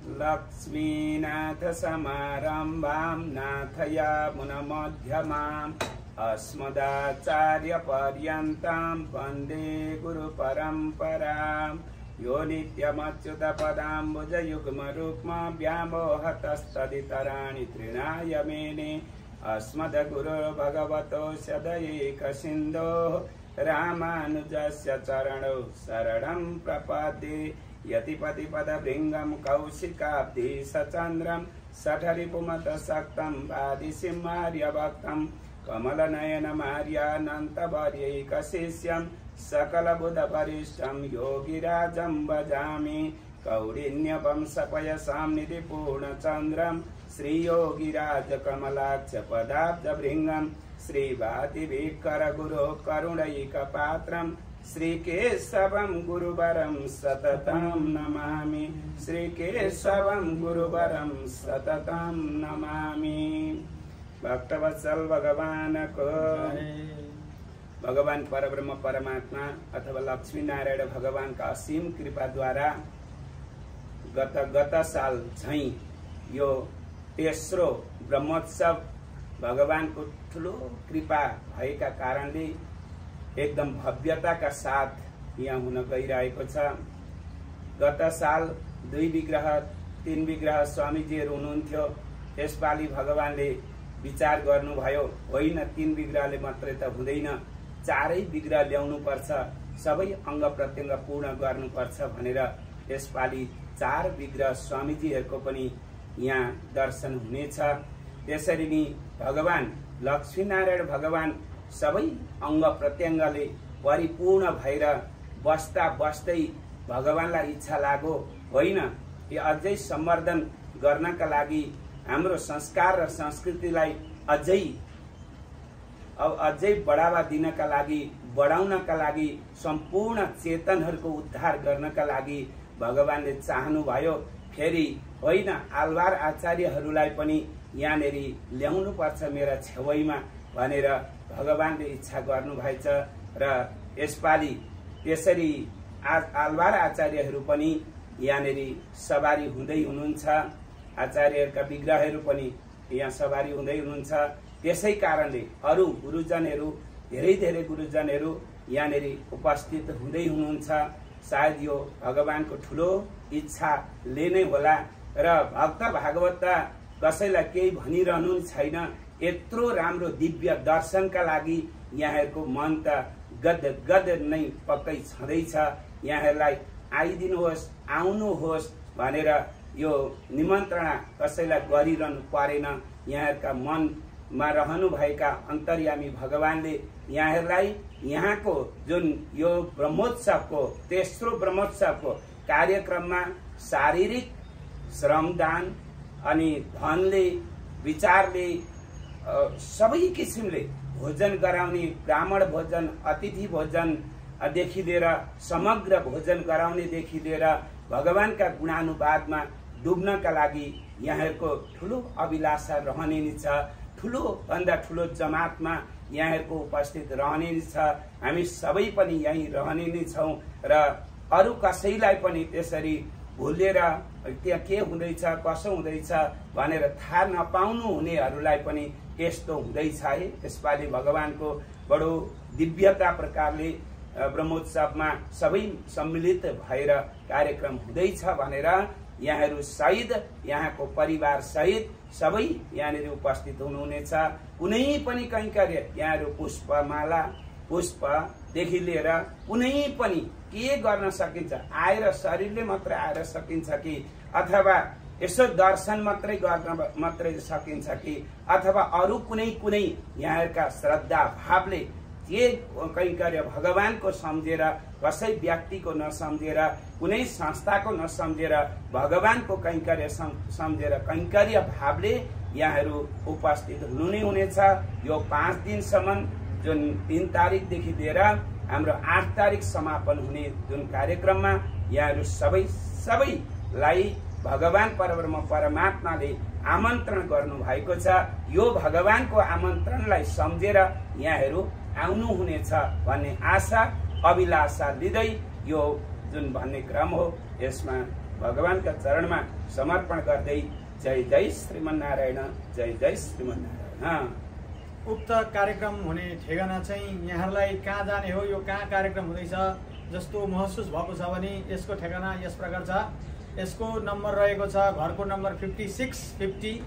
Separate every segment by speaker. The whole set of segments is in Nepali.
Speaker 1: लक्ष्मीनाथ समारंभां नाथयामुनमध्यमाम् अस्मदाचार्यपर्यन्तां वन्दे गुरुपरम्पराम् यो नित्यमच्युतपदाम्बुजयुग्मरुक्म व्यामोहतस्तदितराणि तृणाय मेने अस्मद्गुरुर्भगवतोऽस्य दयैकसिन्धोः रामानुजस्य चरणौ शरणं प्रपद्ये यतिपतिपदभृङ्गं कौशिकाब्धि सचन्द्रं सठरिपुमतसक्तं वादिसिंहार्यभक्तं कमलनयनमार्यानन्तवर्यैकशिष्यं सकलबुधपरिष्ठं योगिराजं भजामि कौडिन्यवंशपयसां निधिपूर्णचन्द्रं श्रीयोगिराजकमलाक्षपदाब्जभृङ्गं श्रीवातिभिकरगुरो करुणैकपात्रं श्रीकेशवं गुरुवरं सततं नमामि श्रीकेशवं गुरुवरं सततं नमामि। भक्तवत्सल भगवान को भगवान परब्रह्म परमात्मा अथवा लक्ष्मी नारायण भगवान का असीम कृपा द्वारा गत साल झैं यो तेस्रो ब्रह्मोत्सव भगवान को ठुलो कृपा भएका कारणले एकदम भव्यता का साथ यहाँ हुन गइरहेको छ। गत साल 2 विग्रह 3 विग्रह स्वामीजीहरू हुनुहुन्थ्यो। त्यसपालि भगवानले विचार गर्नुभयो होइन 3 विग्रहले मात्रै त हुँदैन, 4 विग्रह ल्याउनु पर्छ, सबै अंग प्रत्यंग पूर्ण गर्नुपर्छ भनेर त्यसपालि 4 विग्रह स्वामीजीहरूको पनि यहाँ दर्शन हुनेछ। त्यसरी नै भगवान लक्ष्मीनारायण भगवान सबै अंग प्रत्यंगले परिपूर्ण भएर बस्दा बस्दै भगवानलाई इच्छा लाग्यो होइन यो अझै सम्वर्धन गर्नका लागि हाम्रो संस्कार र संस्कृतिलाई अझै बढावा दिनका लागि बढाउनका लागि सम्पूर्ण चेतनहरूको उद्धार गर्नका लागि भगवानले चाहनु भयो। फेरि होइन आलवार आचार्यहरूलाई पनि यहाँनेरि ल्याउनु पर्छ मेरा छेउमा भनेर भगवानले इच्छा गर्नु भएछ र यसपालि त्यसरी आलवार आचार्यहरू पनि यहाँनेरि सवारी हुँदै हुनुहुन्छ। आचार्यहरूका विग्रहहरू पनि यहाँ सवारी हुँदै हुनुहुन्छ। त्यसै कारणले अरु गुरुजनहरू धेरै गुरुजनहरू यहाँनेरि उपस्थित हुँदै हुनुहुन्छ। सायद यो भगवानको ठुलो इच्छाले नै होला र भक्त भागवत कसैलाई केही भनिरहनु छैन। यत्रो राम्रो दिव्य दर्शनका लागि यहाँहरूको मन त गद नै पक्कै छँदैछ। यहाँहरूलाई आइदिनुहोस् आउनुहोस् भनेर यो निमन्त्रणा कसैलाई गरिरहनु परेन। यहाँहरूका मनमा रहनुभएका अन्तर्यामी भगवानले यहाँहरूलाई यहाँको जुन यो ब्रह्मोत्सवको तेस्रो ब्रह्मोत्सवको कार्यक्रममा शारीरिक श्रमदान अनि धनले विचारले सबै किसिमले भोजन गराउने ब्राह्मण भोजन अतिथि भोजन देखि लिएर समग्र भोजन गराउनेदेखि लिएर भगवानका गुणानुवादमा डुब्नका लागि यहाँहरूको ठुलो अभिलाषा रहने नै छ। ठुलो भन्दा ठुलो जमातमा यहाँहरूको उपस्थित रहने नै छ। हामी सबै पनि यही रहने नै छौं र अरु कसैलाई पनि त्यसरी भुलेर त्यहाँ के हुँदैछ कसो हुँदैछ भनेर थाहा नपाउनु हुनेहरूलाई पनि यस्तो हुँदैछ है। यसपालि भगवानको बडो दिव्यता प्रकारले ब्रह्मोत्सवमा सबै सम्मिलित भएर कार्यक्रम हुँदैछ भनेर यहाँहरू सहित यहाँको परिवार सहित सबै यहाँनिर उपस्थित हुनुहुनेछ। कुनै पनि कैंकर्य यहाँहरू पुष्पमाला पुष्पदेखि लिएर कुनै पनि के गर्न सकिन्छ। आएर शरीरले मात्र आएर सकिन्छ कि अथवा यसो दर्शन मात्रै गर्न मात्रै सकिन्छ कि अथवा अरु कुनै यहाँहरूका श्रद्धा भावले के कैंकर्य भगवानको सम्झेर कसै व्यक्तिको नसम्झेर कुनै संस्थाको नसम्झेर भगवानको कैंकर्य सम्झेर कैंकर्य भावले यहाँहरू उपस्थित हुनु नै हुनेछ। यो 5 दिनसम्म जुन 3 तारिकदेखि लिएर हाम्रो 8 तारिक समापन हुने जुन कार्यक्रममा यहाँहरू सबैलाई भगवान परब्रह्म परमात्माले आमन्त्रण गर्नु भएको छ। यो भगवानको आमन्त्रणलाई सम्झेर यहाँहरू आउनु हुनेछ भन्ने आशा अभिलाषा लिँदै यो जुन भन्ने क्रम हो यसमा भगवानका चरणमा समर्पण गर्दै जय जय श्रीमन्नारायण, जय जय श्रीमन्नारायण।
Speaker 2: उक्त कार्यक्रम हुने ठेगाना चाहिँ यहाँहरूलाई कहाँ जाने हो, यो कहाँ कार्यक्रम हुँदैछ जस्तो महसुस भएको छ भने यसको ठेगाना यस प्रकार छ। यसको नम्बर रहेको छ, घरको नम्बर 5650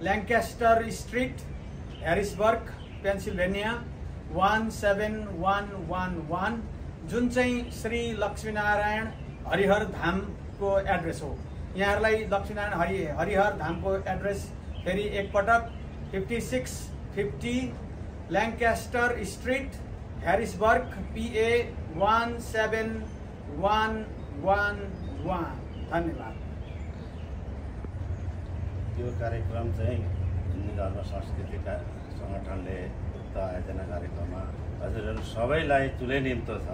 Speaker 2: ल्याङ्कास्टर स्ट्रिट, ह्यारिसबर्ग, पेन्सिल्भेनिया 17111, जुन चाहिँ श्री लक्ष्मीनारायण हरिहर धामको एड्रेस हो। यहाँहरूलाई लक्ष्मीनारायण हरिहर धामको एड्रेस फेरि एकपटक 5650 ल्याङ्कास्टर स्ट्रिट, ह्यारिसबर्ग, PA 17111। धन्यवाद।
Speaker 3: यो कार्यक्रम चाहिँ हिन्दू धर्म सांस्कृतिक सङ्गठनले उक्त आयोजना कार्यक्रममा हजुरहरू सबैलाई तुलै निम्तो छ।